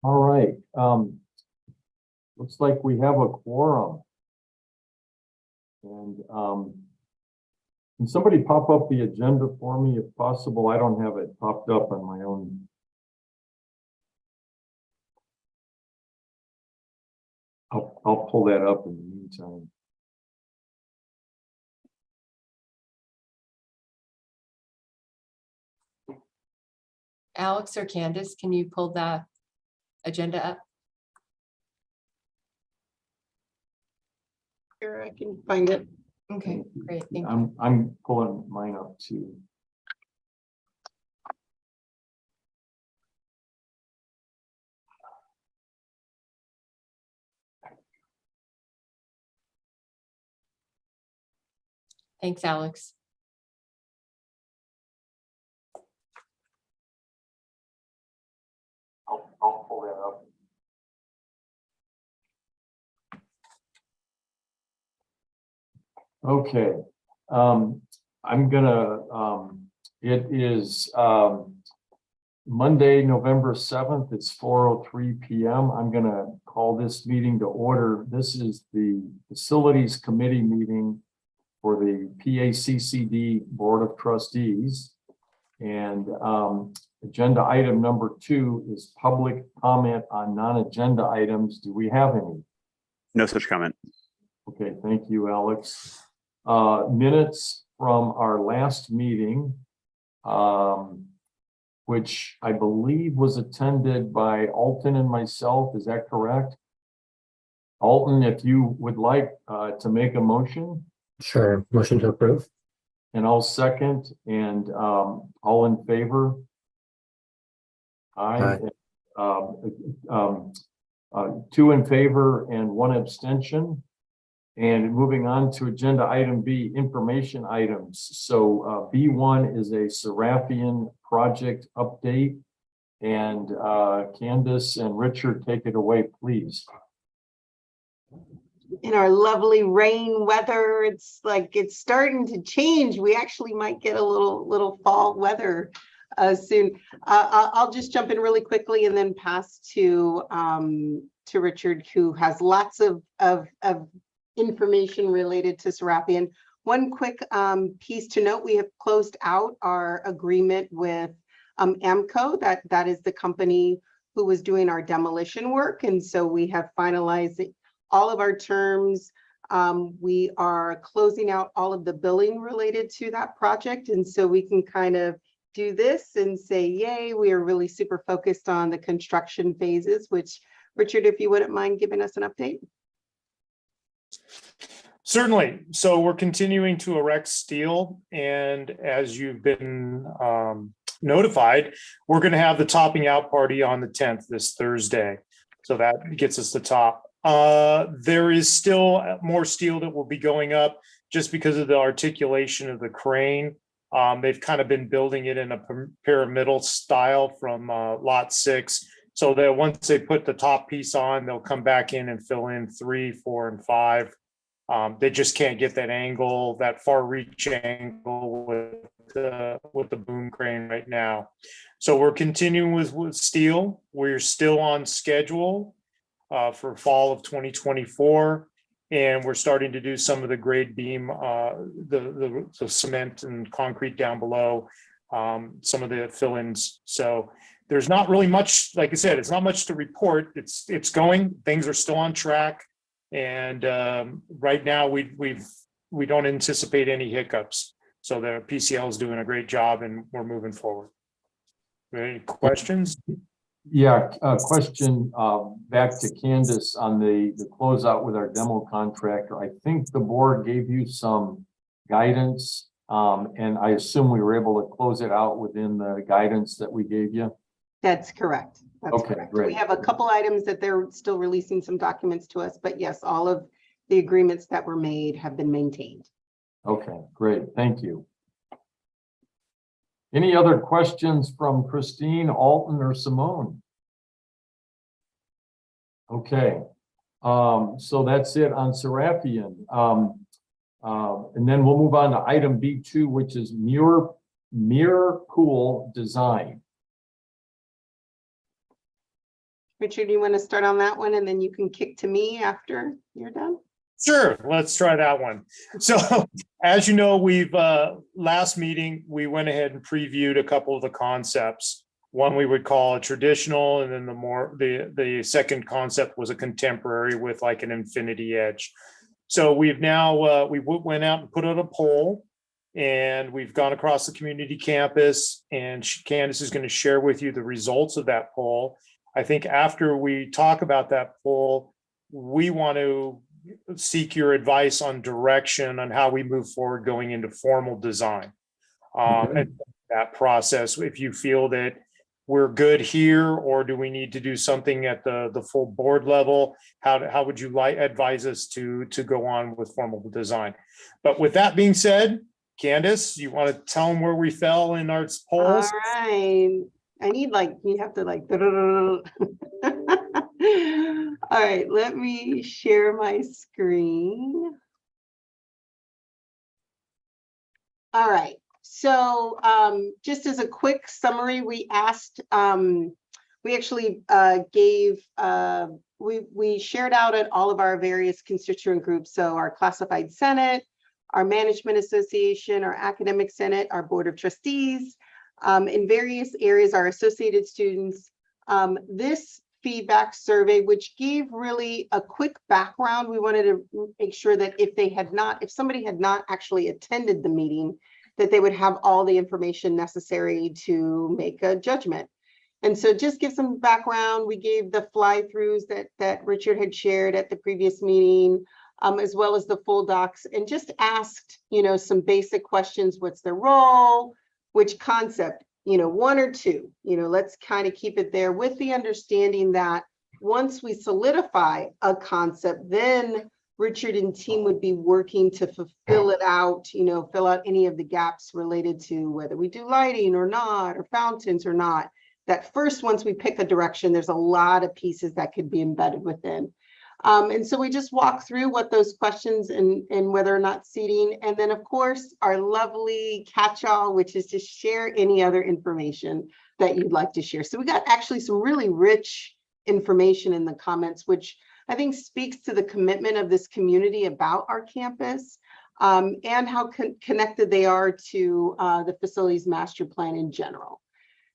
All right. Looks like we have a quorum. And can somebody pop up the agenda for me if possible? I don't have it popped up on my own. I'll pull that up in the meantime. Alex or Candace, can you pull that agenda up? Sure, I can find it. Okay, great. Thank you. I'm pulling mine up too. Thanks, Alex. I'll pull that up. Okay. I'm gonna, it is Monday, November 7th. It's 4:03 p.m. I'm gonna call this meeting to order. This is the Facilities Committee meeting for the PACCD Board of Trustees. And agenda item number 2 is public comment on non-agenda items. Do we have any? No such comment. Okay, thank you, Alex. Minutes from our last meeting, which I believe was attended by Alton and myself. Is that correct? Alton, if you would like to make a motion. Sure, motion to approve. And I'll second, and all in favor? Aye. 2 in favor and 1 abstention. And moving on to agenda item B, information items. So B1 is a Serafian project update. And Candace and Richard, take it away, please. In our lovely rain weather, it's like it's starting to change. We actually might get a little fall weather soon. I'll just jump in really quickly and then pass to Richard, who has lots of information related to Serafian. One quick piece to note: we have closed out our agreement with AMCO. That is the company who was doing our demolition work, and so we have finalized all of our terms. We are closing out all of the billing related to that project. And so we can kind of do this and say, yay, we are really super focused on the construction phases, which, Richard, if you wouldn't mind giving us an update. Certainly. So we're continuing to erect steel. And as you've been notified, we're going to have the topping out party on the 10th, this Thursday. So that gets us the top. There is still more steel that will be going up just because of the articulation of the crane. They've kind of been building it in a pyramidal style from lot 6. So that once they put the top piece on, they'll come back in and fill in 3, 4, and 5. They just can't get that angle, that far reach angle with the boom crane right now. So we're continuing with steel. We're still on schedule for fall of 2024, and we're starting to do some of the grade beam, the cement and concrete down below, some of the fill-ins. So there's not really much, like I said, it's not much to report. It's going. Things are still on track, and right now we don't anticipate any hiccups. So the PCL is doing a great job, and we're moving forward. Any questions? Yeah, question back to Candace on the closeout with our demo contractor. I think the board gave you some guidance, and I assume we were able to close it out within the guidance that we gave you. That's correct. That's Okay, correct. great. We have a couple items that they're still releasing some documents to us, but yes, all of the agreements that were made have been maintained. Okay, great. Thank you. Any other questions from Christine, Alton, or Simone? Okay, so that's it on Serafian. And then we'll move on to item B2, which is mirror pool design. Richard, you want to start on that one and then you can kick to me after you're done? Sure, let's try that one. So as you know, last meeting, we went ahead and previewed a couple of the concepts. One we would call a traditional, and then the second concept was a contemporary with like an infinity edge. So we've now, we went out and put out a poll, and we've gone across the community campus, and Candace is going to share with you the results of that poll. I think after we talk about that poll, we want to seek your advice on direction on how we move forward going into formal design. And that process, if you feel that we're good here, or do we need to do something at the full board level? How would you advise us to go on with formal design? But with that being said, Candace, you want to tell them where we fell in our polls? All right. I need you have to all right, let me share my screen. All right, so just as a quick summary, we asked, we actually we shared out at all of our various constituent groups. So our classified senate, our management association, our academic senate, our board of trustees, in various areas, our associated students. This feedback survey, which gave really a quick background. We wanted to make sure that if somebody had not actually attended the meeting, that they would have all the information necessary to make a judgment. And so just give some background. We gave the fly-throughs that Richard had shared at the previous meeting, as well as the full docs, and just asked, some basic questions. What's their role? Which concept? One or two, let's kind of keep it there, with the understanding that once we solidify a concept, then Richard and team would be working to fulfill it out, fill out any of the gaps related to whether we do lighting or not, or fountains or not. That first, once we pick a direction, there's a lot of pieces that could be embedded within. And so we just walk through what those questions and whether or not seating, and then of course our lovely catch-all, which is to share any other information that you'd like to share. So we got actually some really rich information in the comments, which I think speaks to the commitment of this community about our campus, and how connected they are to the facilities master plan in general.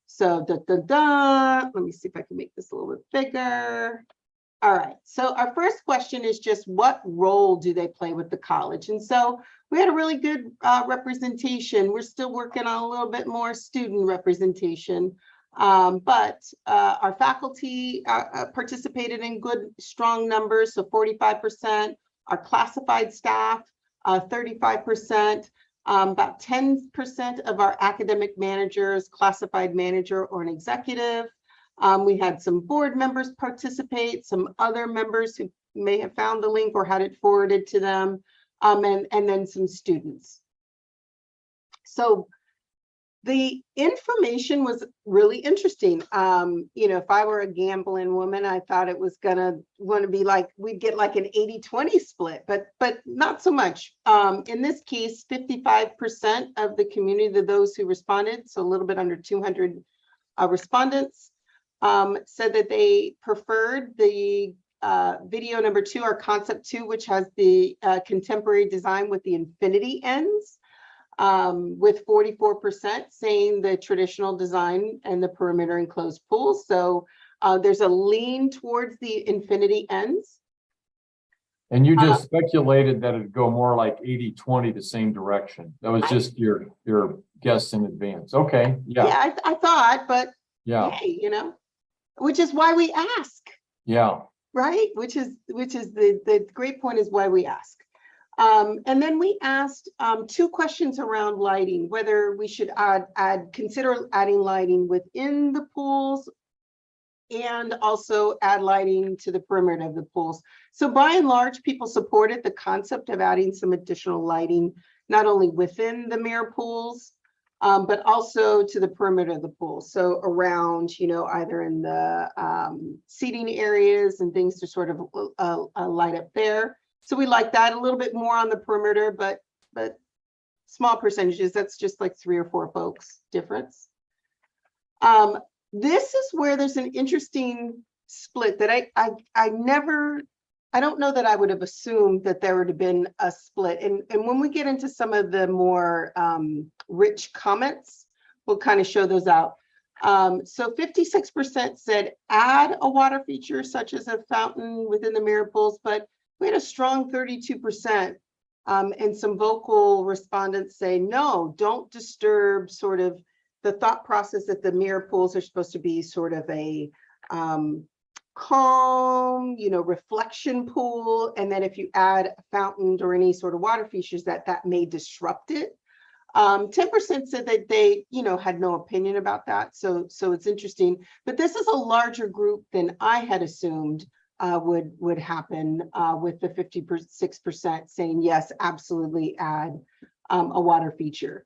So let me see if I can make this a little bit bigger. All right, so our first question is just what role do they play with the college? And so we had a really good representation. We're still working on a little bit more student representation, but our faculty participated in good, strong numbers, so 45%. Our classified staff, 35%. About 10% of our academic managers, classified manager or an executive. We had some board members participate, some other members who may have found the link or had it forwarded to them, and then some students. So the information was really interesting. If I were a gambling woman, I thought it was want to be like, we'd get like an 80-20 split, but not so much. In this case, 55% of the community, those who responded, so a little bit under 200 respondents, said that they preferred the video number 2, or concept 2, which has the contemporary design with the infinity ends, with 44% saying the traditional design and the perimeter enclosed pools. So there's a lean towards the infinity ends. And you just speculated that it'd go more like 80-20, the same direction. That was just your guess in advance. Okay, yeah. Yeah, I thought, but yeah, hey, which is why we ask. Yeah. Right, which is the great point, is why we ask. And then we asked 2 questions around lighting, whether we should consider adding lighting within the pools and also add lighting to the perimeter of the pools. So by and large, people supported the concept of adding some additional lighting, not only within the mirror pools, but also to the perimeter of the pool. So around, either in the seating areas and things to sort of light up there. So we like that a little bit more on the perimeter, but small percentages. That's just like 3 or 4 folks difference. This is where there's an interesting split that I never, I don't know that I would have assumed that there would have been a split. And when we get into some of the more rich comments, we'll kind of show those out. So 56% said add a water feature such as a fountain within the mirror pools, but we had a strong 32%. And some vocal respondents say, no, don't disturb sort of the thought process that the mirror pools are supposed to be sort of a calm, reflection pool. And then if you add a fountain or any sort of water features that may disrupt it. 10% said that they, had no opinion about that. So it's interesting, but this is a larger group than I had assumed would happen with the 56% saying yes, absolutely add a water feature.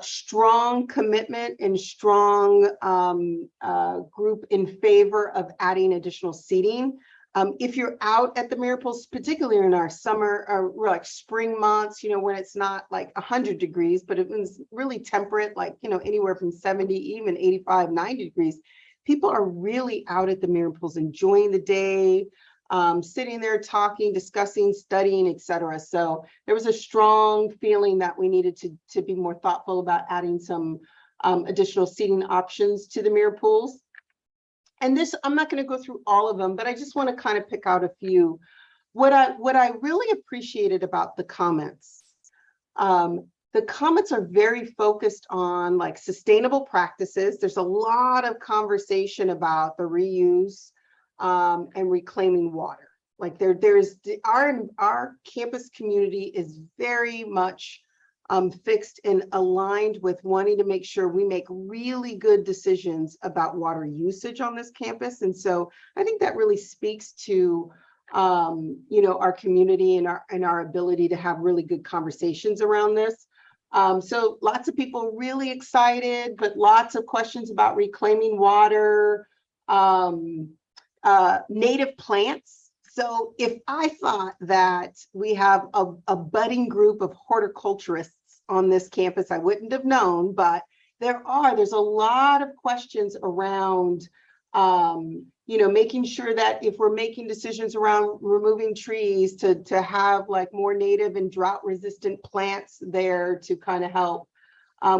Strong commitment and strong group in favor of adding additional seating. If you're out at the mirror pools, particularly in our summer or like spring months, when it's not like 100 degrees, but it was really temperate, like, anywhere from 70, even 85, 90 degrees, people are really out at the mirror pools, enjoying the day, sitting there talking, discussing, studying, etc. So there was a strong feeling that we needed to be more thoughtful about adding some additional seating options to the mirror pools. And this, I'm not going to go through all of them, but I just want to kind of pick out a few. What I really appreciated about the comments are very focused on like sustainable practices. There's a lot of conversation about the reuse and reclaiming water. Like there's our campus community is very much fixed and aligned with wanting to make sure we make really good decisions about water usage on this campus. And so I think that really speaks to our community and our ability to have really good conversations around this. So lots of people really excited, but lots of questions about reclaiming water, native plants. So if I thought that we have a budding group of horticulturists on this campus, I wouldn't have known, but there's a lot of questions around, making sure that if we're making decisions around removing trees to have like more native and drought resistant plants there to kind of help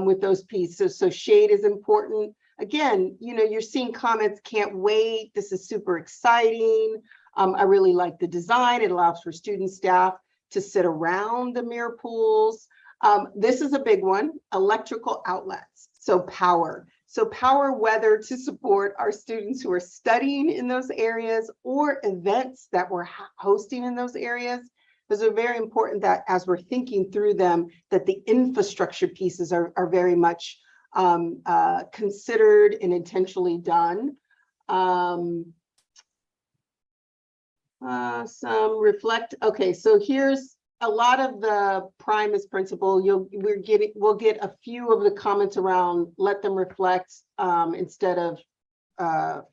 with those pieces. So shade is important. Again, you're seeing comments, can't wait. This is super exciting. I really like the design. It allows for student staff to sit around the mirror pools. This is a big one, electrical outlets. So power, whether to support our students who are studying in those areas or events that we're hosting in those areas. Those are very important that as we're thinking through them, that the infrastructure pieces are very much considered and intentionally done. Some reflect. Okay, so here's a lot of the Primus principle. We'll get a few of the comments around let them reflect instead of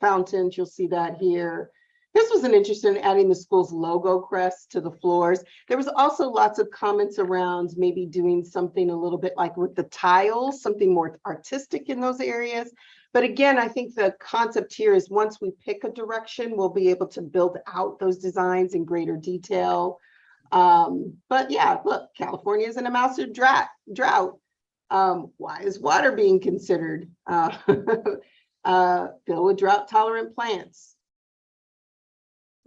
fountains. You'll see that here. This was an interest in adding the school's logo crest to the floors. There was also lots of comments around maybe doing something a little bit like with the tiles, something more artistic in those areas. But again, I think the concept here is once we pick a direction, we'll be able to build out those designs in greater detail. But yeah, look, California is in a massive drought. Why is water being considered? Fill with drought tolerant plants.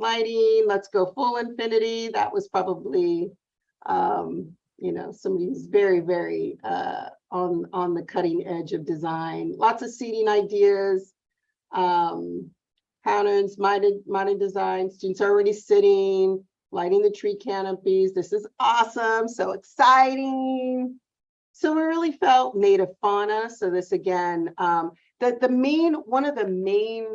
Lighting, let's go full infinity. That was probably, somebody's very, very on the cutting edge of design. Lots of seating ideas, patterns, modern design. Students are already sitting, lighting the tree canopies. This is awesome, so exciting. So we really felt native fauna. So this again, one of the main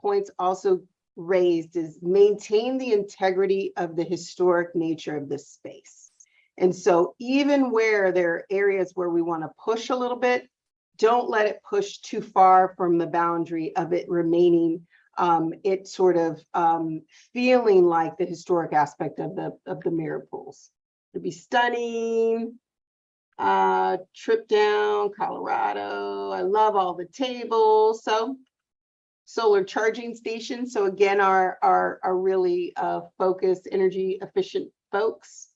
points also raised is maintain the integrity of the historic nature of this space. And so even where there are areas where we want to push a little bit, don't let it push too far from the boundary of it remaining it sort of feeling like the historic aspect of the mirror pools. It'd be stunning. Trip down Colorado. I love all the tables. solar charging stations. So again, our really focused, energy efficient folks.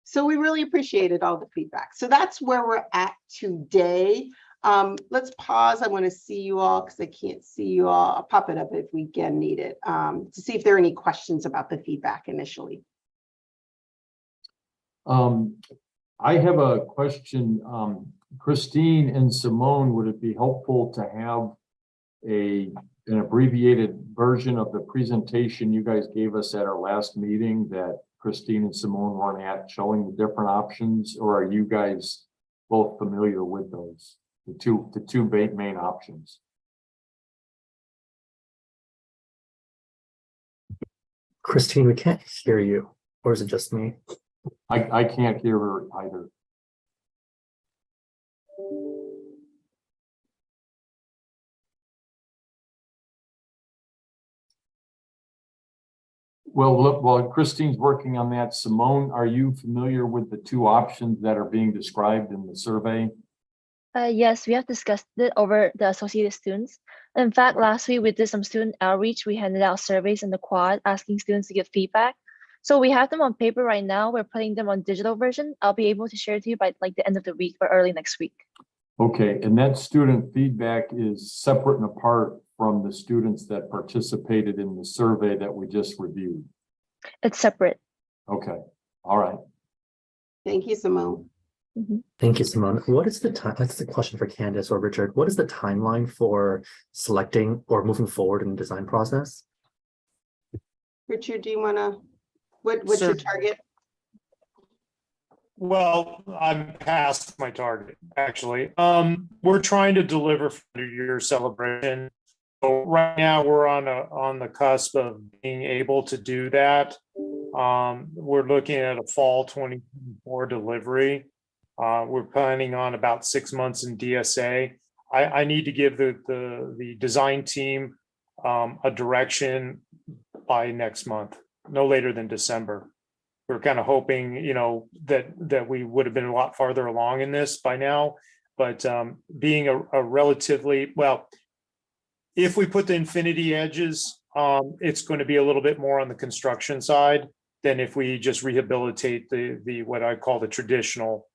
So we really appreciated all the feedback. So that's where we're at today. Let's pause. I want to see you all because I can't see you all. I'll pop it up if we again need it to see if there are any questions about the feedback initially. I have a question. Christine and Simone, would it be helpful to have an abbreviated version of the presentation you guys gave us at our last meeting that Christine and Simone weren't at, showing the different options, or are you guys both familiar with those, the two main options? Christine, we can't hear you, or is it just me? I can't hear her either. Well, look, while Christine's working on that, Simone, are you familiar with the two options that are being described in the survey? Yes, we have discussed it over the associated students. In fact, last week we did some student outreach. We handed out surveys in the quad asking students to give feedback. So we have them on paper right now. We're putting them on digital version. I'll be able to share it to you by like the end of the week or early next week. Okay, and that student feedback is separate and apart from the students that participated in the survey that we just reviewed. It's separate. Okay, all right. Thank you, Simone. Thank you, Simone. What is the time? That's the question for Candace or Richard. What is the timeline for selecting or moving forward in the design process? Richard, do you want to, what's your target? Well, I'm past my target, actually. We're trying to deliver for the year celebration. So right now we're on the cusp of being able to do that. We're looking at a fall 2024 delivery. We're planning on about 6 months in DSA. I need to give the design team a direction by next month, no later than December. We're kind of hoping, that we would have been a lot farther along in this by now, but being a relatively, well, if we put the infinity edges, it's going to be a little bit more on the construction side than if we just rehabilitate the what I call the traditional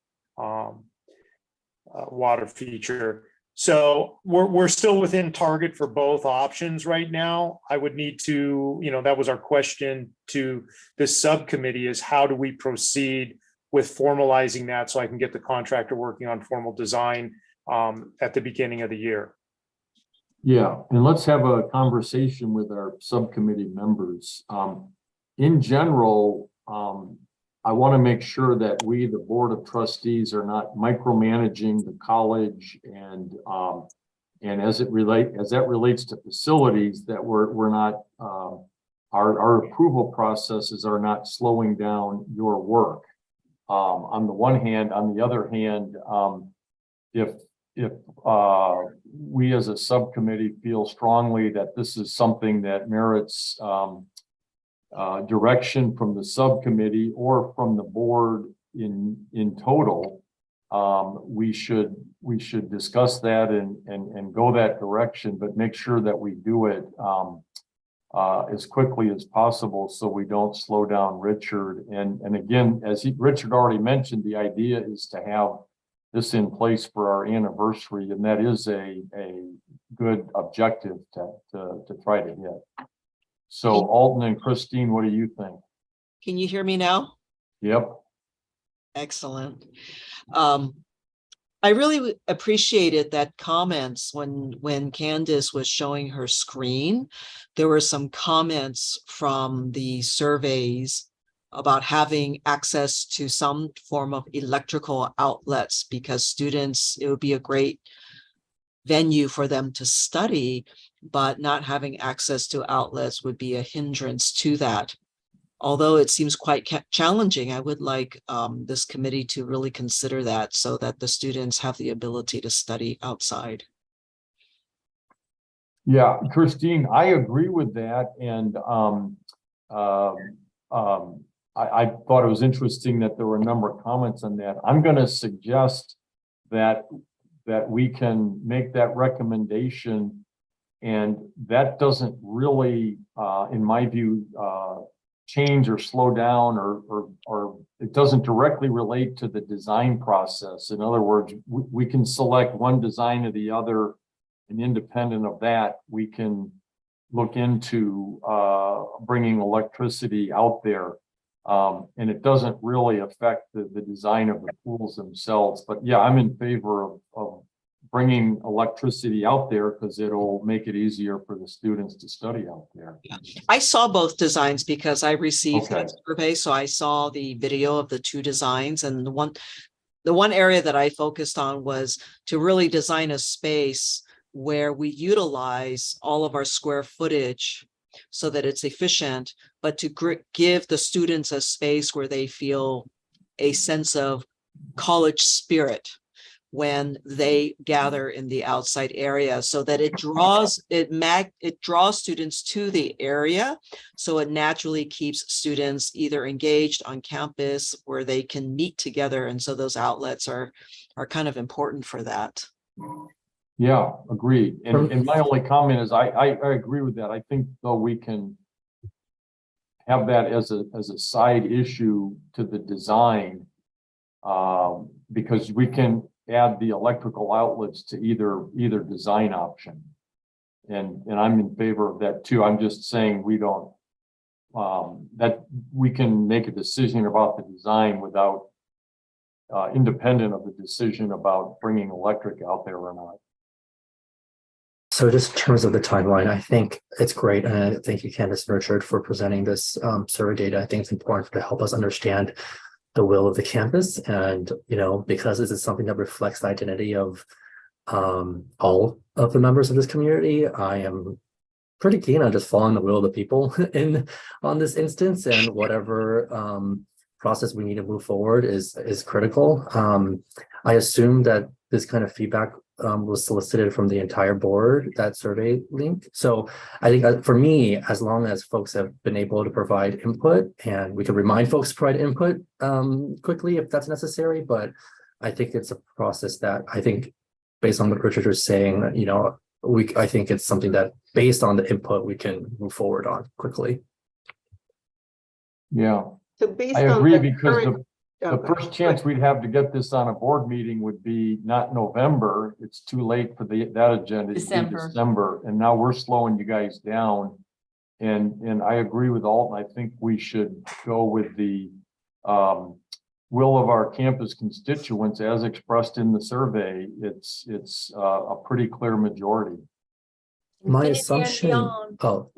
water feature. So we're still within target for both options right now. I would need to, that was our question to this subcommittee, is how do we proceed with formalizing that so I can get the contractor working on formal design at the beginning of the year. Yeah, and let's have a conversation with our subcommittee members. In general, I want to make sure that we, the Board of Trustees, are not micromanaging the college, and as that relates to facilities, that we're not our approval processes are not slowing down your work. On the one hand, on the other hand, if we as a subcommittee feel strongly that this is something that merits direction from the subcommittee or from the board in total, we should discuss that and go that direction, but make sure that we do it as quickly as possible so we don't slow down Richard. And again, as Richard already mentioned, the idea is to have this in place for our anniversary, and that is a good objective to try to hit. So Alton and Christine, what do you think? Can you hear me now? Yep. Excellent. I really appreciated that comments when Candace was showing her screen. There were some comments from the surveys about having access to some form of electrical outlets, because students, it would be a great venue for them to study, but not having access to outlets would be a hindrance to that. Although it seems quite challenging, I would like this committee to really consider that so that the students have the ability to study outside. Yeah, Christine, I agree with that. And I thought it was interesting that there were a number of comments on that. I'm going to suggest that we can make that recommendation And that doesn't really, in my view, change or slow down or it doesn't directly relate to the design process. In other words, we can select one design or the other, and independent of that, we can look into bringing electricity out there. And it doesn't really affect the design of the pools themselves. But yeah, I'm in favor of bringing electricity out there because it'll make it easier for the students to study out there. I saw both designs because I received Okay. that survey, so I saw the video of the two designs, and the one area that I focused on was to really design a space where we utilize all of our square footage so that it's efficient, but to give the students a space where they feel a sense of college spirit when they gather in the outside area, so that it draws students to the area, so it naturally keeps students either engaged on campus where they can meet together, and so those outlets are kind of important for that. Yeah, agreed. And my only comment is I agree with that. I think though we can have that as a side issue to the design, because we can add the electrical outlets to either design option. And I'm in favor of that too. I'm just saying we don't, that we can make a decision about the design without, independent of the decision about bringing electric out there or not. So just in terms of the timeline, I think it's great. And thank you, Candace and Richard, for presenting this survey data. I think it's important to help us understand the will of the campus. And, because this is something that reflects the identity of all of the members of this community, I am pretty keen on just following the will of the people on this instance, and whatever process we need to move forward is critical. I assume that this kind of feedback was solicited from the entire board, that survey link. So I think for me, as long as folks have been able to provide input, and we can remind folks to provide input quickly if that's necessary, but I think it's a process that I think, based on what Richard was saying, I think it's something that based on the input, we can move forward on quickly. Yeah, So based I on agree, the because current- the first chance we'd have to get this on a board meeting would be not November. It's too late for that agenda. It'd be December. And now we're slowing you guys down. And I agree with Alton. I think we should go with the will of our campus constituents as expressed in the survey. It's a pretty clear majority. My Infinity and assumption. beyond. Oh,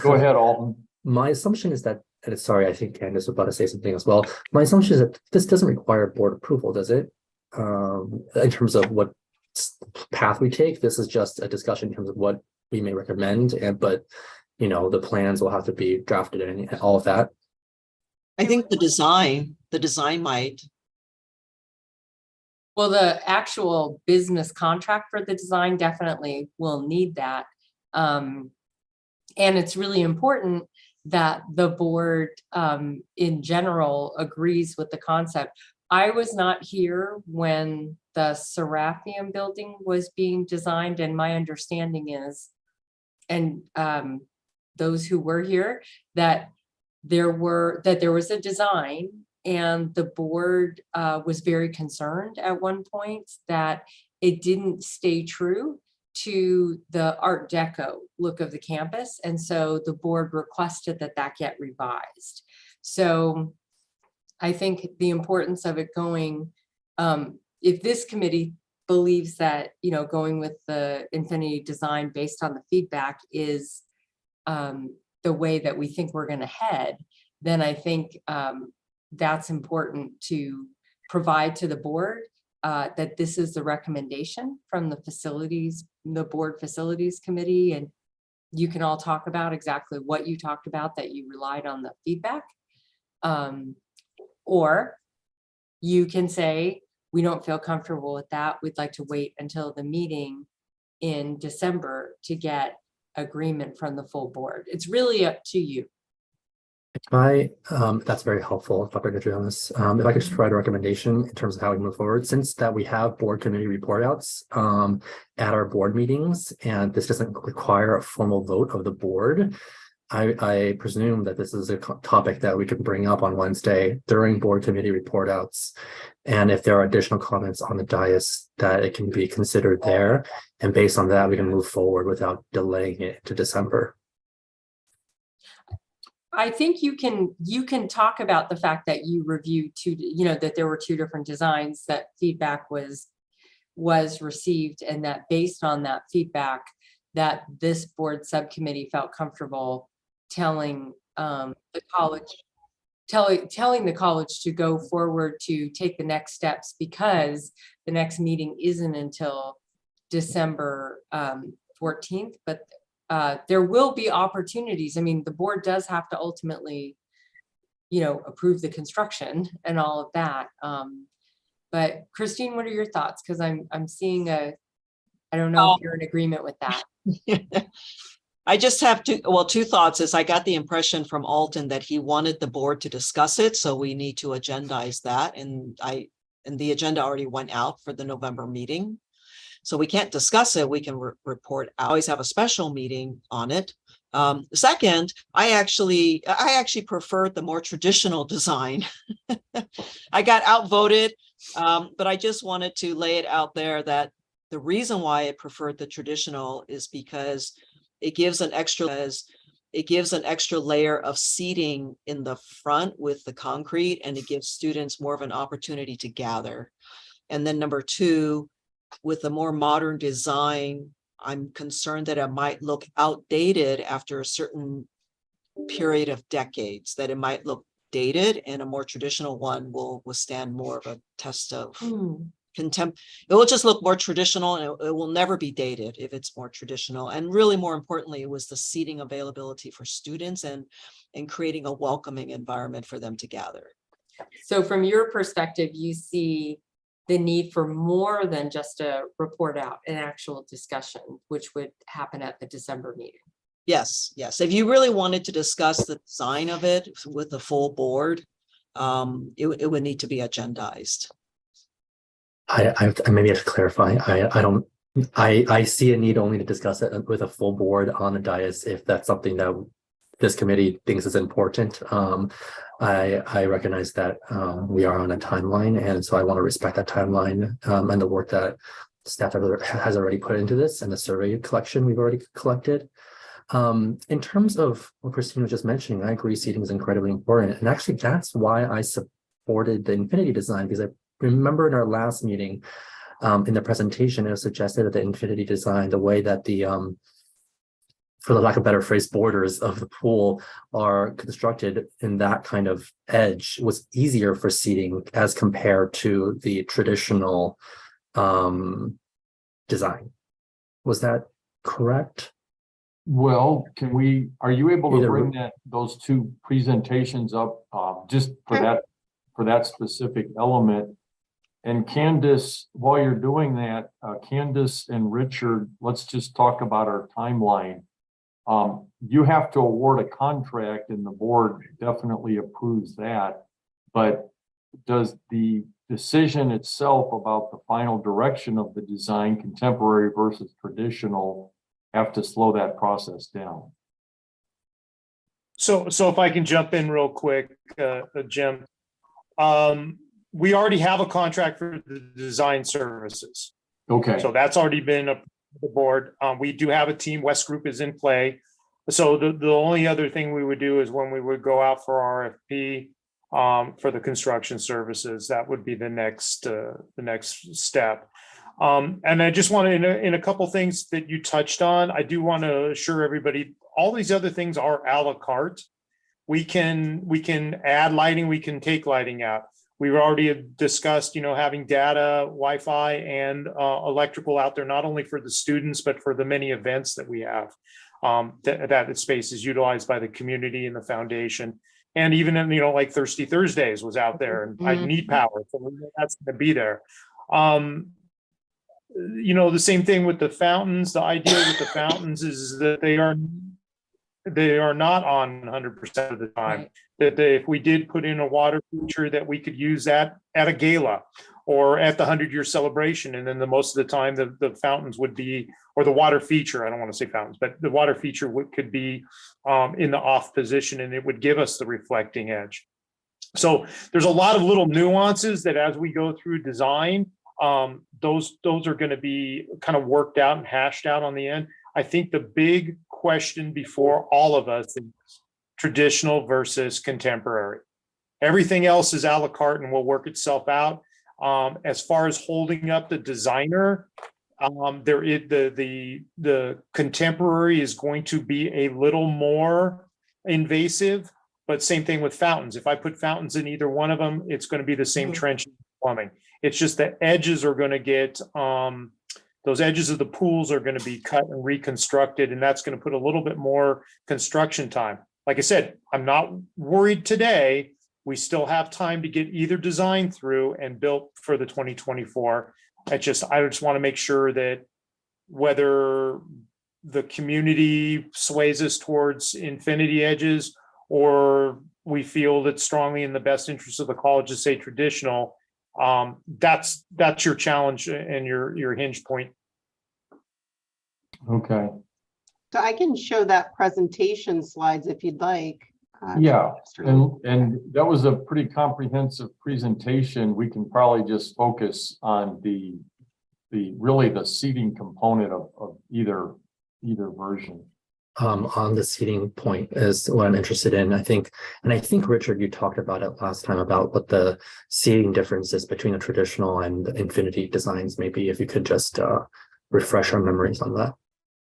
Go ahead, Alton. My assumption is that, and sorry, I think Candace was about to say something as well. My assumption is that this doesn't require board approval, does it? In terms of what path we take, this is just a discussion in terms of what we may recommend, but the plans will have to be drafted and all of that. I think the design might. Well, the actual business contract for the design definitely will need that. And it's really important that the board in general agrees with the concept. I was not here when the Serapeum building was being designed, and my understanding is, and those who were here, that there was a design, and the board was very concerned at one point that it didn't stay true to the Art Deco look of the campus. And so the board requested that get revised. So I think the importance of it going, if this committee believes that, going with the Infinity design based on the feedback is the way that we think we're going to head, then I think that's important to provide to the board, that this is the recommendation from the board facilities committee, and you can all talk about exactly what you talked about, that you relied on the feedback. Or you can say, we don't feel comfortable with that. We'd like to wait until the meeting in December to get agreement from the full board. It's really up to you. That's very helpful, Dr. Nicholas. If I could just provide a recommendation in terms of how we move forward, since that we have board committee report outs at our board meetings, and this doesn't require a formal vote of the board. I presume that this is a topic that we can bring up on Wednesday during board committee report outs. And if there are additional comments on the dais, that it can be considered there. And based on that, we can move forward without delaying it to December. I think you can talk about the fact that you reviewed that there were two different designs, that feedback was received, and that based on that feedback, that this board subcommittee felt comfortable telling the college to go forward to take the next steps, because the next meeting isn't until December 14th, but there will be opportunities. I mean, the board does have to ultimately, approve the construction and all of that. But Christine, what are your thoughts? Because I'm seeing I don't know if you're in agreement with that. I just have two thoughts. Is I got the impression from Alton that he wanted the board to discuss it, so we need to agendize that. And the agenda already went out for the November meeting. So we can't discuss it. We can report. I always have a special meeting on it. Second, I actually preferred the more traditional design. I got outvoted, but I just wanted to lay it out there that the reason why I preferred the traditional is because it gives an extra layer of seating in the front with the concrete, and it gives students more of an opportunity to gather. And then number two, with a more modern design, I'm concerned that it might look outdated after a certain period of decades, that it might look dated, and a more traditional one will withstand more of a test of contempt. It will just look more traditional, and it will never be dated if it's more traditional. And really, more importantly, it was the seating availability for students and creating a welcoming environment for them to gather. So from your perspective, you see the need for more than just a report out, an actual discussion, which would happen at the December meeting. Yes. If you really wanted to discuss the design of it with the full board, it would need to be agendized. I maybe have to clarify. I see a need only to discuss it with a full board on the dais if that's something that this committee thinks is important. I recognize that we are on a timeline, and so I want to respect that timeline and the work that staff has already put into this, and the survey collection we've already collected. In terms of what Christine was just mentioning, I agree seating is incredibly important, and actually that's why I supported the Infinity design, because I remember in our last meeting, in the presentation, it was suggested that the Infinity design, the way that the for the lack of a better phrase, borders of the pool are constructed in that kind of edge was easier for seating as compared to the traditional design. Was that correct? Well, are you able to bring those two presentations up just for that specific element? And Candace, while you're doing that, Candace and Richard, let's just talk about our timeline. You have to award a contract, and the board definitely approves that. But does the decision itself about the final direction of the design, contemporary versus traditional, have to slow that process down? So if I can jump in real quick, Jim, we already have a contract for the design services. Okay. So that's already been approved by the board. We do have a team. West Group is in play. So the only other thing we would do is when we would go out for RFP for the construction services, that would be the next step. And I just want to, in a couple things that you touched on, I do want to assure everybody, all these other things are a la carte. We can add lighting, we can take lighting out. We've already discussed, having data, Wi-Fi, and electrical out there, not only for the students, but for the many events that we have. That space is utilized by the community and the foundation. And even, like Thirsty Thursdays was out there, and I need power, so that's going to be there. The same thing with the fountains. The idea with the fountains is that they are not on 100% of the time. Right. That if we did put in a water feature, that we could use that at a gala or at the 100-year celebration. And then most of the time, the fountains would be, or the water feature, I don't want to say fountains, but the water feature could be in the off position, and it would give us the reflecting edge. So there's a lot of little nuances that as we go through design, those are going to be kind of worked out and hashed out on the end. I think the big question before all of us is traditional versus contemporary. Everything else is a la carte and will work itself out. As far as holding up the designer, the contemporary is going to be a little more invasive, but same thing with fountains. If I put fountains in either one of them, it's going to be the same trench plumbing. It's just the edges are going to get, those edges of the pools are going to be cut and reconstructed, and that's going to put a little bit more construction time. Like I said, I'm not worried today. We still have time to get either design through and built for the 2024. I just want to make sure that whether the community sways us towards infinity edges, or we feel that strongly in the best interest of the college to say traditional, that's your challenge and your hinge point. Okay. So I can show that presentation slides if you'd like. Yeah, and that was a pretty comprehensive presentation. We can probably just focus on the really the seating component of either version. On the seating point is what I'm interested in. I think Richard, you talked about it last time about what the seating difference is between the traditional and the infinity designs. Maybe if you could just refresh our memories on that.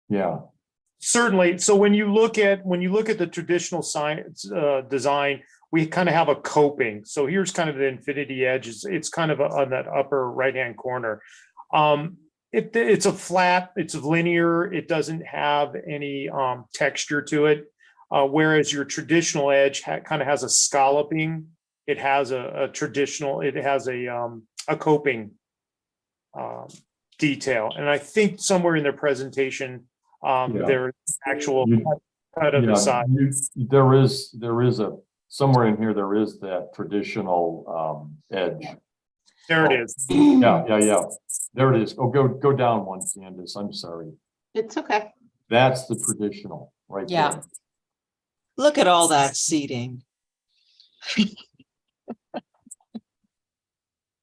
Yeah. Certainly. So when you look at the traditional science design, we kind of have a coping. So here's kind of the infinity edge. It's kind of on that upper right-hand corner. It's a flat, it's linear. It doesn't have any texture to it. Whereas your traditional edge kind of has a scalloping. It has a coping detail. And I think somewhere in their presentation, there's actual cut of the side. There is somewhere in here, there is that traditional edge. There it is. Yeah. There it is. Oh, go down one, Candace. I'm sorry. It's okay. That's the traditional right there. Look at all that seating.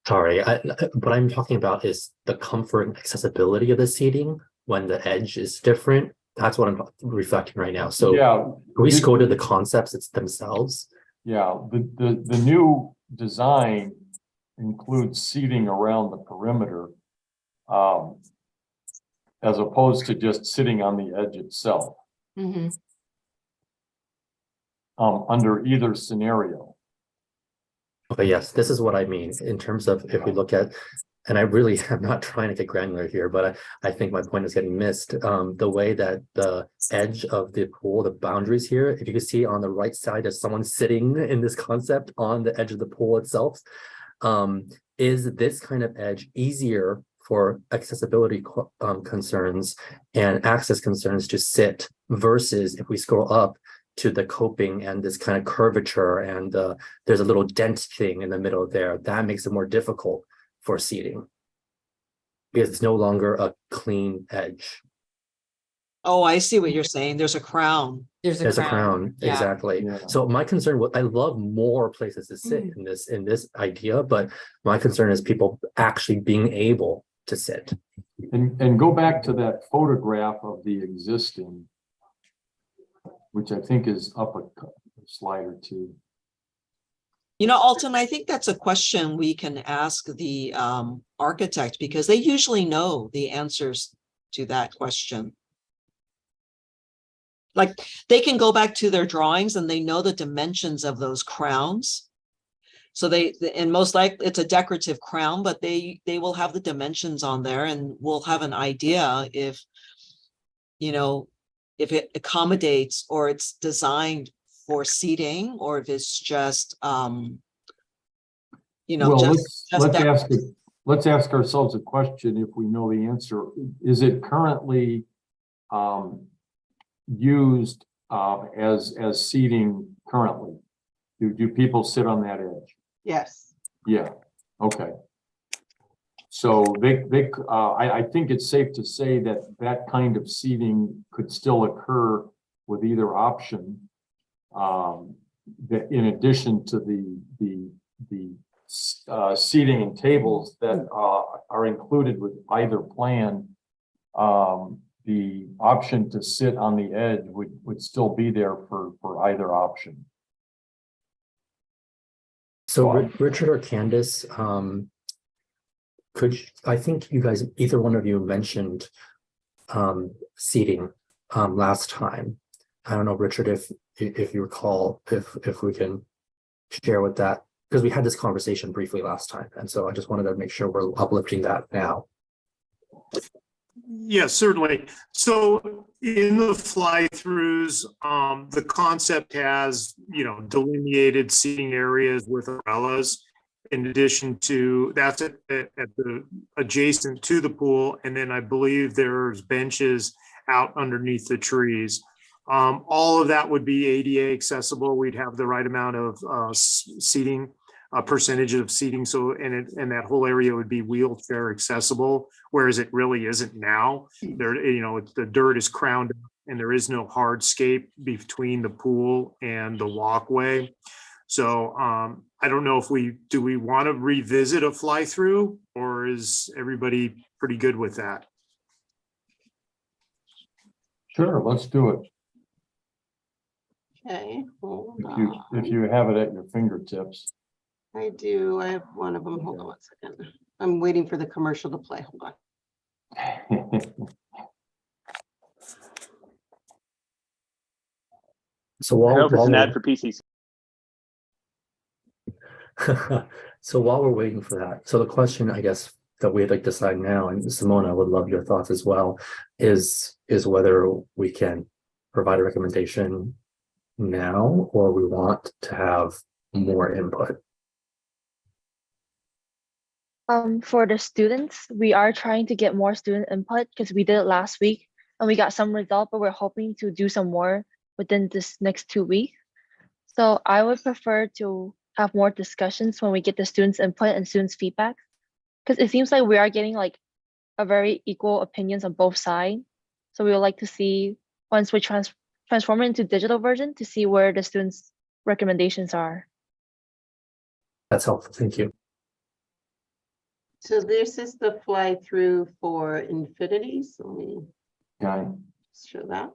Sorry, what I'm talking about is the comfort and accessibility of the seating when the edge is different. That's what I'm reflecting right now. So can we just go to the concepts themselves? Yeah, the new design includes seating around the perimeter, as opposed to just sitting on the edge itself. Mm-hmm. Under either scenario. Okay, yes, this is what I mean in terms of if we look at, and I really am not trying to get granular here, but I think my point is getting missed. The way that the edge of the pool, the boundaries here, if you can see on the right side, there's someone sitting in this concept on the edge of the pool itself. Is this kind of edge easier for accessibility concerns and access concerns to sit versus if we scroll up to the coping and this kind of curvature and there's a little dent thing in the middle there, that makes it more difficult for seating because it's no longer a clean edge. Oh, I see what you're saying. There's a crown. There's a crown. Yeah. Exactly. Yeah. So my concern, I love more places to sit in this idea, but my concern is people actually being able to sit. And go back to that photograph of the existing, which I think is up a slide or two. You know, Alton, I think that's a question we can ask the architect because they usually know the answers to that question. Like they can go back to their drawings and they know the dimensions of those crowns. So and most likely it's a decorative crown, but they will have the dimensions on there and we'll have an idea if, you know, if it accommodates or it's designed for seating or if it's just, you know, well, just let's ask ourselves a question if we know the answer. Is it currently used as seating currently? Do people sit on that edge? Yes. Yeah, okay. So I think it's safe to say that that kind of seating could still occur with either option. That in addition to the seating and tables that are included with either plan, the option to sit on the edge would still be there for either option. So Wow. Richard or Candace, I think you guys, either one of you mentioned seating last time. I don't know, Richard, if you recall, if we can share with that, because we had this conversation briefly last time, and so I just wanted to make sure we're uplifting that now. Yes, certainly. So in the fly-throughs, the concept has, delineated seating areas with umbrellas. In addition to, that's at the adjacent to the pool. And then I believe there's benches out underneath the trees. All of that would be ADA accessible. We'd have the right amount of seating, a percentage of seating. So, and that whole area would be wheelchair accessible, whereas it really isn't now. There, the dirt is crowned and there is no hardscape between the pool and the walkway. So I don't know if do we want to revisit a fly through, or is everybody pretty good with that? Sure, let's do it. Okay, hold If on. you have it at your fingertips. I do. I have one of them. Hold on one second. I'm waiting for the commercial to play. Hold on. So I while hope it's an ad for PCC. so while we're waiting for that, so the question, I guess, that we'd like to decide now, and Simona, I would love your thoughts as well, is whether we can provide a recommendation now, or we want to have more input. For the students, we are trying to get more student input because we did it last week and we got some result, but we're hoping to do some more within this next 2 weeks. So I would prefer to have more discussions when we get the students' input and students' feedback, because it seems like we are getting like a very equal opinions on both sides. So we would like to see, once we transform it into digital version, to see where the students' recommendations are. That's helpful. Thank you. So this is the fly through for Infinity. So let me show that.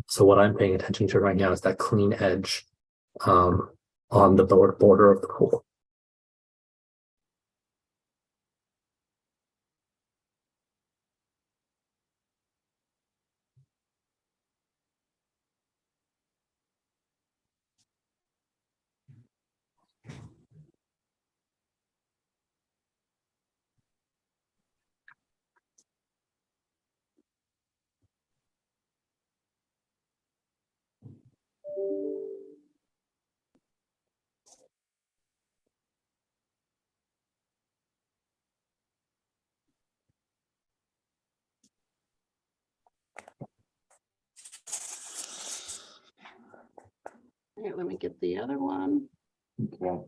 So what I'm paying attention to right now is that clean edge on the border of the pool. Here, let me get the other one. Okay.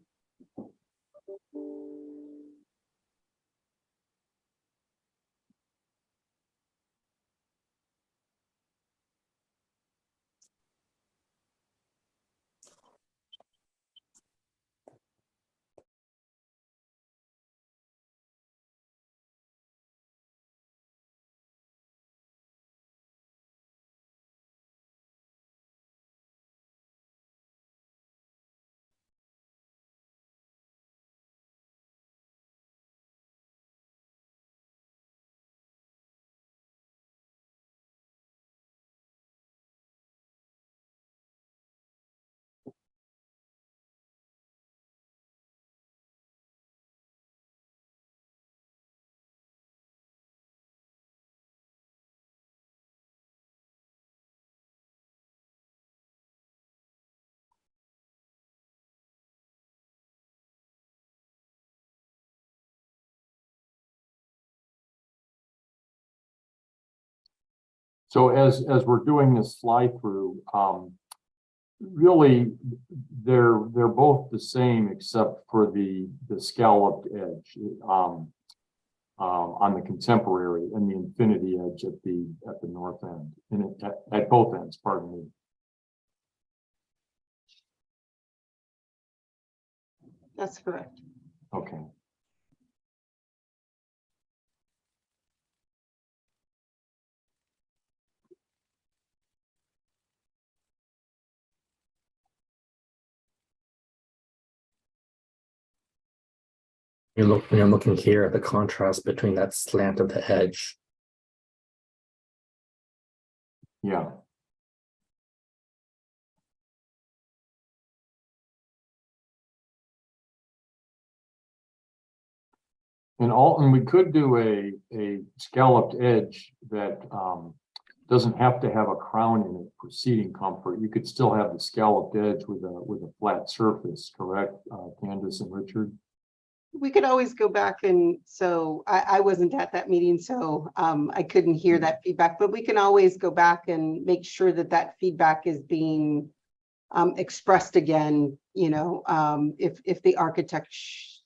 So as we're doing this fly through, really they're both the same except for the scalloped edge on the contemporary and the infinity edge at the north end and at both ends, pardon me. That's correct. Okay. When you're looking here at the contrast between that slant of the edge. Yeah. And we could do a scalloped edge that doesn't have to have a crown in it for seating comfort. You could still have the scalloped edge with a flat surface, correct, Candace and Richard? We could always go back and so I wasn't at that meeting, so I couldn't hear that feedback, but we can always go back and make sure that that feedback is being expressed again, you know, if the architect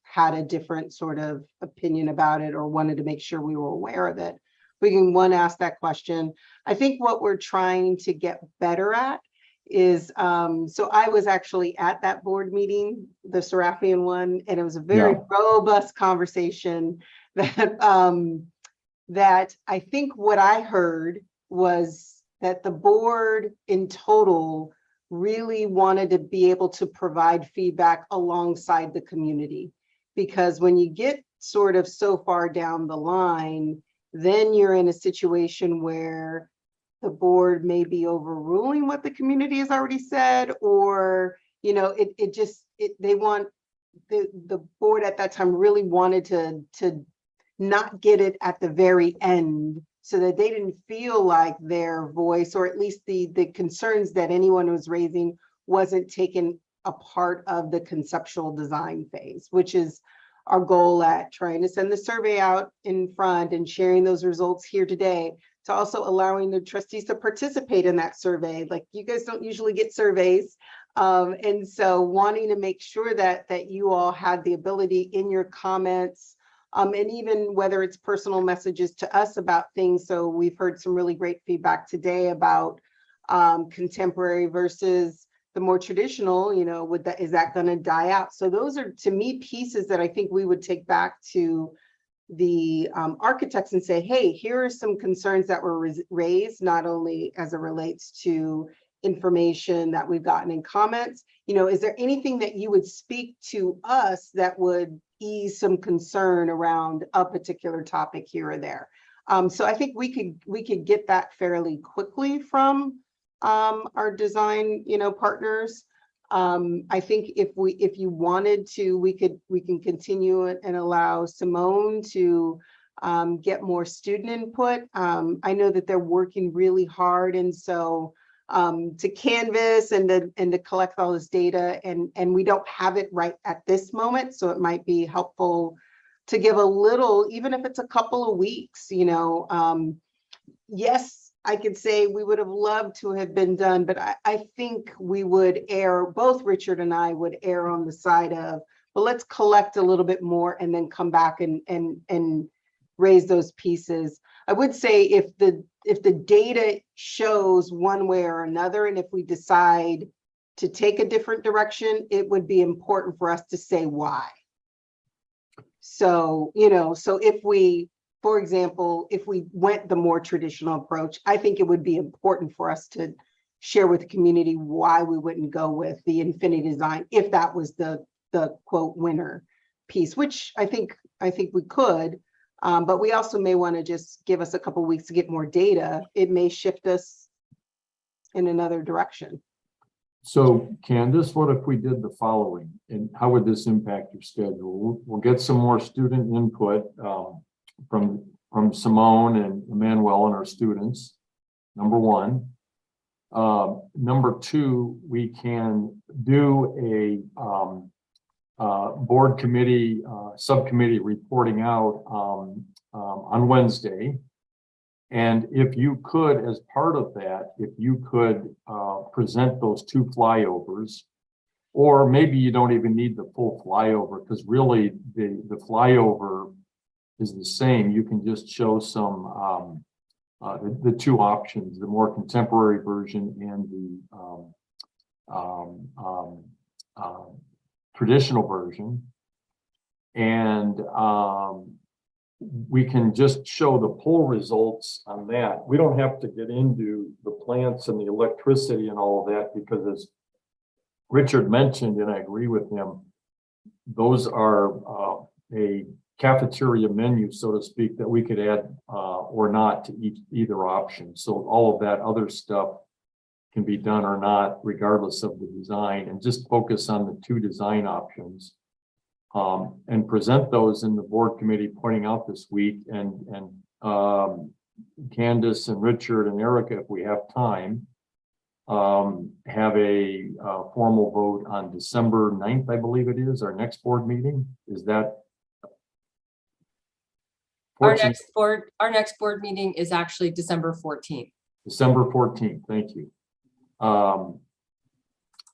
had a different sort of opinion about it or wanted to make sure we were aware of it. We can ask that question. I think what we're trying to get better at is, so I was actually at that board meeting, the Serafian one, and it was a very robust conversation that, that I think what I heard was that the board in total really wanted to be able to provide feedback alongside the community. Because when you get sort of so far down the line, then you're in a situation where the board may be overruling what the community has already said, or, you know, they want, the board at that time really wanted to not get it at the very end so that they didn't feel like their voice, or at least the concerns that anyone was raising, wasn't taken a part of the conceptual design phase, which is our goal at trying to send the survey out in front and sharing those results here today, to also allowing the trustees to participate in that survey. Like, you guys don't usually get surveys. And so wanting to make sure that you all had the ability in your comments, and even whether it's personal messages to us about things. So we've heard some really great feedback today about contemporary versus the more traditional, you know, is that going to die out? So those are, to me, pieces that I think we would take back to the architects and say, hey, here are some concerns that were raised, not only as it relates to information that we've gotten in comments. You know, is there anything that you would speak to us that would ease some concern around a particular topic here or there? So I think we could get that fairly quickly from our design, you know, partners. I think if you wanted to, we can continue it and allow Simone to get more student input. I know that they're working really hard, and so to canvas and to collect all this data, and we don't have it right at this moment, so it might be helpful to give a little, even if it's a couple of weeks, you know. Yes, I could say we would have loved to have been done, but I think we would err, both Richard and I would err on the side of, well, let's collect a little bit more and then come back and raise those pieces. I would say if the data shows one way or another, and if we decide to take a different direction, it would be important for us to say why. So, you know, so if we, for example, if we went the more traditional approach, I think it would be important for us to share with the community why we wouldn't go with the infinity design if that was the quote winner piece, which I think we could, but we also may want to just give us a couple of weeks to get more data. It may shift us in another direction. So Candace, what if we did the following, and how would this impact your schedule? We'll get some more student input from Simone and Emmanuel and our students, number one. Number two, we can do a board committee, subcommittee reporting out on Wednesday. And if you could, as part of that, if you could present those two flyovers, or maybe you don't even need the full flyover, because really the flyover is the same. You can just show some the two options, the more contemporary version and the traditional version. And we can just show the poll results on that. We don't have to get into the plants and the electricity and all of that, because as Richard mentioned, and I agree with him, those are a cafeteria menu, so to speak, that we could add or not to either option. So all of that other stuff can be done or not, regardless of the design, and just focus on the two design options. And present those in the board committee pointing out this week, and Candace and Richard and Erica, if we have time, have a formal vote on December 9th, I believe it is, our next board meeting. Is that? Our next board meeting is actually December 14th. December 14th, thank you.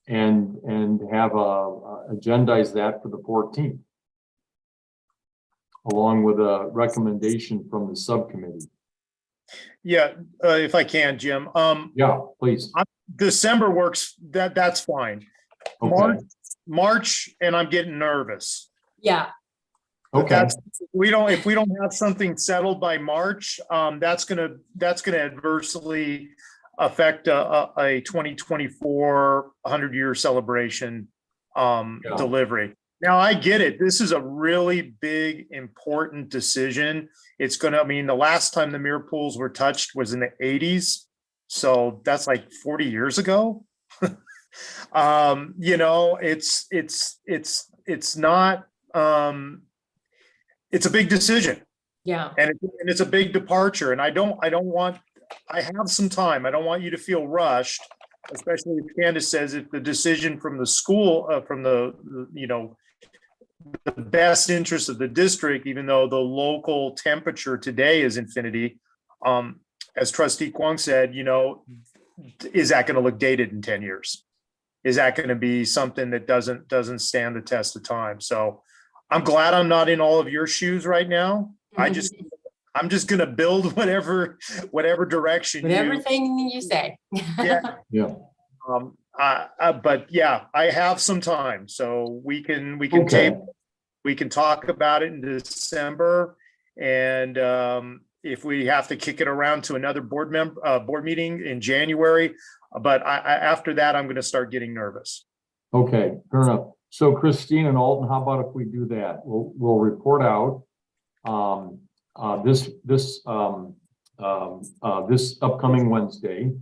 And have agendize that for the 14th, along with a recommendation from the subcommittee. Yeah, if I can, Jim. Yeah, please. December works, that's fine. Okay. March, and I'm getting nervous. Yeah, Okay. If we don't have something settled by March, that's gonna adversely affect a 2024 100-year celebration delivery. Now, I get it. This is a really big, important decision. It's gonna, I mean, the last time the mirror pools were touched was in the 80s. So that's like 40 years ago. You know, it's not, it's a big decision. yeah. And it's a big departure. And I have some time. I don't want you to feel rushed, especially if Candace says if the decision from the school, from the best interest of the district, even though the local temperature today is infinity, as Trustee Kwong said, is that going to look dated in 10 years? Is that going to be something that doesn't stand the test of time? So I'm glad I'm not in all of your shoes right now. I'm just going to build whatever direction. Whatever thing you say. Yeah. Yeah. But yeah, I have some time, so we can Okay. we can talk about it in December, and if we have to kick it around to another board meeting in January, but after that, I'm going to start getting nervous. Okay, fair enough. So Christine and Alton, how about if we do that? We'll report out this upcoming Wednesday.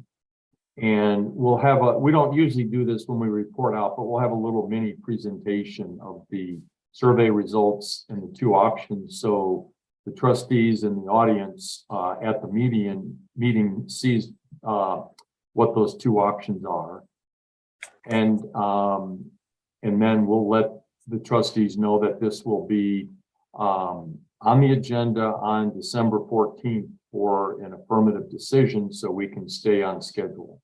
And we'll have we don't usually do this when we report out, but we'll have a little mini presentation of the survey results and the two options. So the trustees and the audience at the meeting sees what those two options are. And then we'll let the trustees know that this will be on the agenda on December 14th for an affirmative decision, so we can stay on schedule.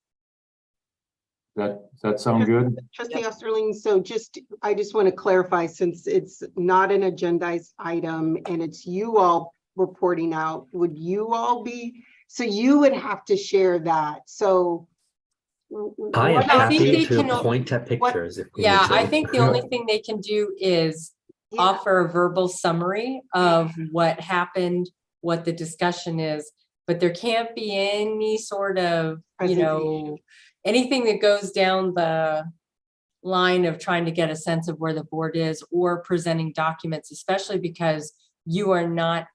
Does that sound good? Trustee Osterling, so I just want to clarify, since it's not an agendized item and it's you all reporting out, would you all be, so you would have to share that. So I am what- I think happy they to can- point at pictures if we Yeah, need to. I think the only thing they can do is Yeah. offer a verbal summary of what happened, what the discussion is, but there can't be any sort of, Presentation. anything that goes down the line of trying to get a sense of where the board is or presenting documents, especially because you are not,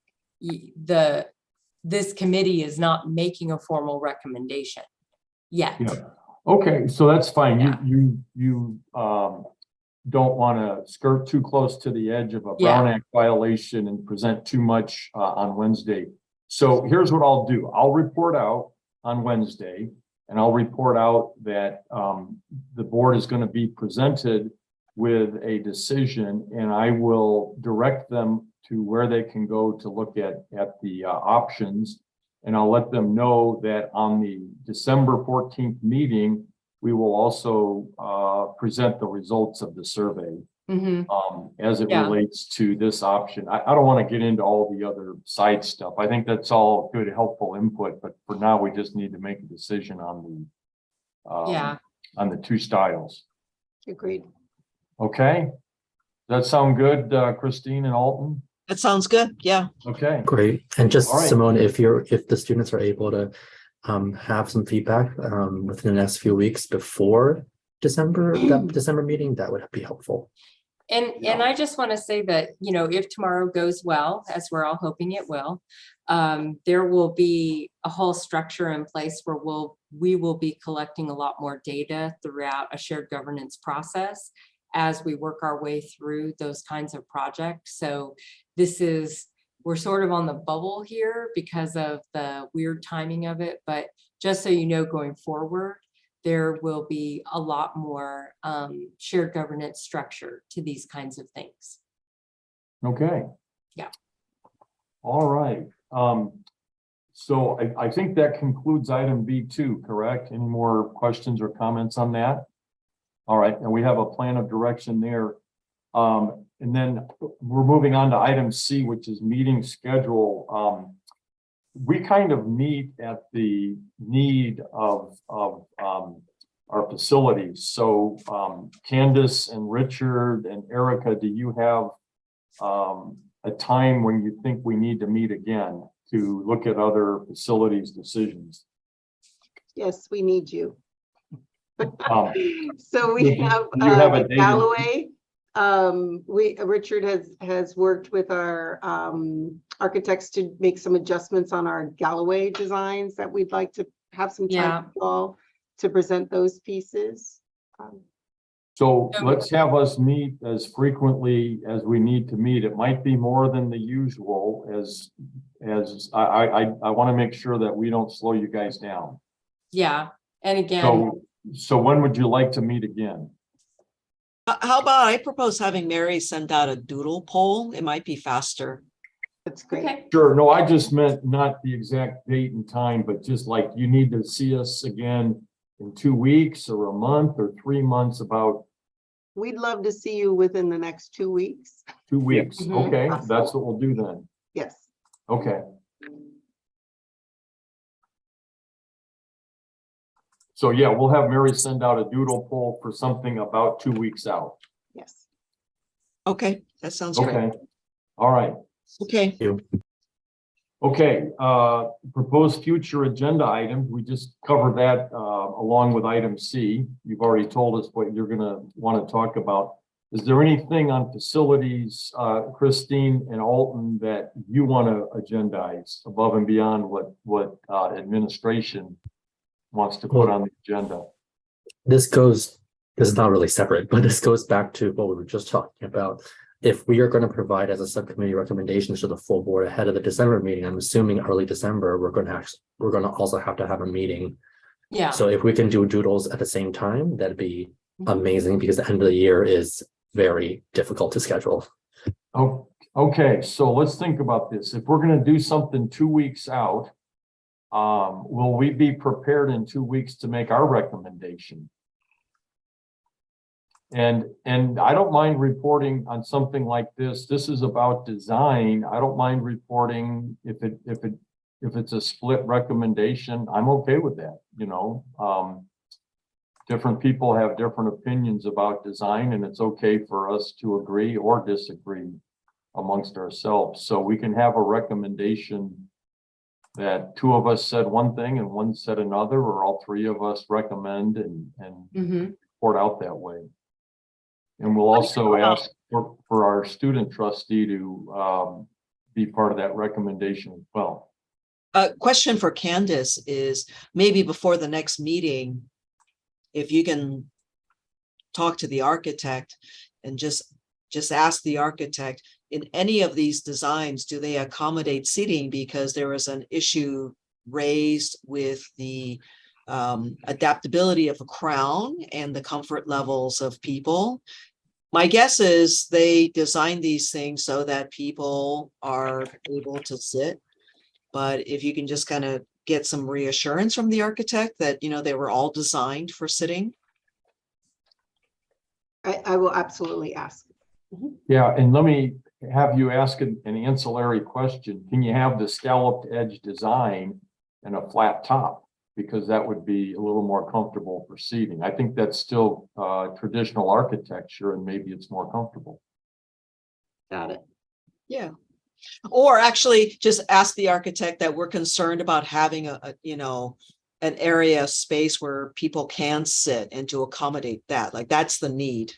this committee is not making a formal recommendation yet. Yeah. Okay, so that's fine. Yeah. You don't want to skirt too close to the edge of a Brown Act violation and present too much on Wednesday. So here's what I'll do. I'll report out on Wednesday, and I'll report out that the board is going to be presented with a decision, and I will direct them to where they can go to look at the options. And I'll let them know that on the December 14th meeting, we will also present the results of the survey Mhm. as it Yeah. relates to this option. I don't want to get into all the other side stuff. I think that's all good, helpful input, but for now, we just need to make a decision on Yeah. the two styles. Agreed. Okay? Does that sound good, Christine and Alton? That sounds good. Yeah. Okay. Great. And just All right. Simone, if the students are able to have some feedback within the next few weeks before that December meeting, that would be helpful. And I just want to say that, if tomorrow goes well, as we're all hoping it will, there will be a whole structure in place where we will be collecting a lot more data throughout a shared governance process as we work our way through those kinds of projects. So we're sort of on the bubble here because of the weird timing of it, but just so you know, going forward, there will be a lot more shared governance structure to these kinds of things. Okay. Yeah. All right. So I think that concludes item B2, correct? Any more questions or comments on that? All right, and we have a plan of direction there. And then we're moving on to item C, which is meeting schedule. We kind of meet at the need of our facilities. So Candace and Richard and Erica, do you have a time when you think we need to meet again to look at other facilities decisions? Yes, we need you. Um, So we have do you have a at date in- Galloway. Richard has worked with our architects to make some adjustments on our Galloway designs that we'd like to have some time with you all to present those pieces. So let's have us meet as frequently as we need to meet. It might be more than the usual as I want to make sure that we don't slow you guys down. Yeah, and again, So when would you like to meet again? How about I propose having Mary send out a doodle poll? It might be faster. That's great. okay, Sure. No, I just meant not the exact date and time, but just like you need to see us again in 2 weeks or a month or 3 months, about We'd love to see you within the next 2 weeks. 2 weeks. Mhm. Okay, that's what we'll do then. Yes. Okay. So yeah, we'll have Mary send out a doodle poll for something about 2 weeks out. Yes. Okay, that sounds great. Okay. All right. Okay. Okay, proposed future agenda items. We just covered that along with item C. You've already told us what you're gonna want to talk about. Is there anything on facilities, Christine and Alton, that you want to agendize above and beyond what administration wants to put on the agenda? This is not really separate, but this goes back to what we were just talking about. If we are going to provide as a subcommittee recommendations to the full board ahead of the December meeting, I'm assuming early December, we're going to also have to have a meeting. yeah, So if we can do doodles at the same time, that'd be amazing, because the end of the year is very difficult to schedule. Oh, okay, so let's think about this. If we're gonna do something 2 weeks out, will we be prepared in 2 weeks to make our recommendation? And I don't mind reporting on something like this. This is about design. I don't mind reporting if it's a split recommendation. I'm okay with that, you know. Different people have different opinions about design, and it's okay for us to agree or disagree amongst ourselves. So we can have a recommendation that 2 of us said one thing and 1 said another, or all 3 of us recommend and mhm, report out that way. And we'll also ask for our student trustee to be part of that recommendation as well. A question for Candace is, maybe before the next meeting, if you can talk to the architect and just ask the architect, in any of these designs, do they accommodate seating? Because there was an issue raised with the adaptability of a crown and the comfort levels of people. My guess is they designed these things so that people are able to sit. But if you can just kind of get some reassurance from the architect that, you know, they were all designed for sitting. I will absolutely ask. Yeah, and let me have you ask an ancillary question. Can you have the scalloped edge design and a flat top? Because that would be a little more comfortable for seating. I think that's still traditional architecture and maybe it's more comfortable. Got it. Yeah. Or actually just ask the architect that we're concerned about having you know, an area space where people can sit and to accommodate that. Like that's the need.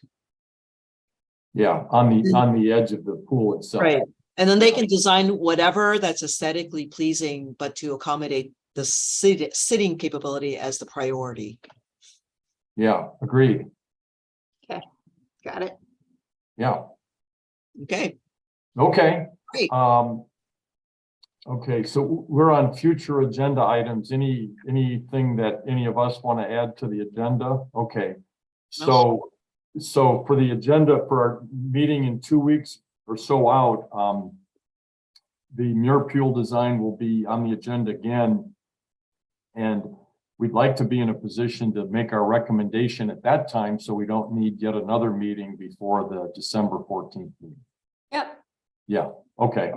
Yeah, on the edge of the pool itself. Right. And then they can design whatever that's aesthetically pleasing, but to accommodate the sitting capability as the priority. Yeah, agreed. Got it. Yeah. Okay. Okay. Great. Okay, so we're on future agenda items. Anything that any of us want to add to the agenda? Okay. So for the agenda for our meeting in 2 weeks or so out, the Muir Pool design will be on the agenda again. And we'd like to be in a position to make our recommendation at that time, so we don't need yet another meeting before the December 14th meeting. Yep. Yeah, okay.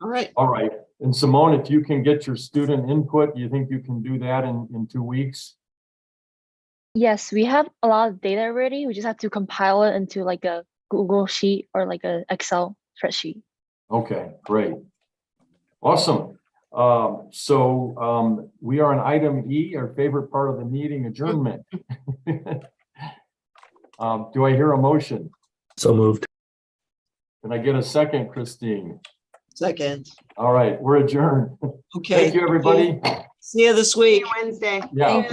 All right. All right. And Simone, if you can get your student input, you think you can do that in 2 weeks? Yes, we have a lot of data already. We just have to compile it into like a Google sheet or like a Excel spreadsheet. Okay, great. Awesome. We are on item E, our favorite part of the meeting, adjournment. Do I hear a motion? So moved. Can I get a second, Christine? Second. All right, we're adjourned. Okay. Thank you, everybody. See you this week. See you Wednesday. Yeah. Thank you.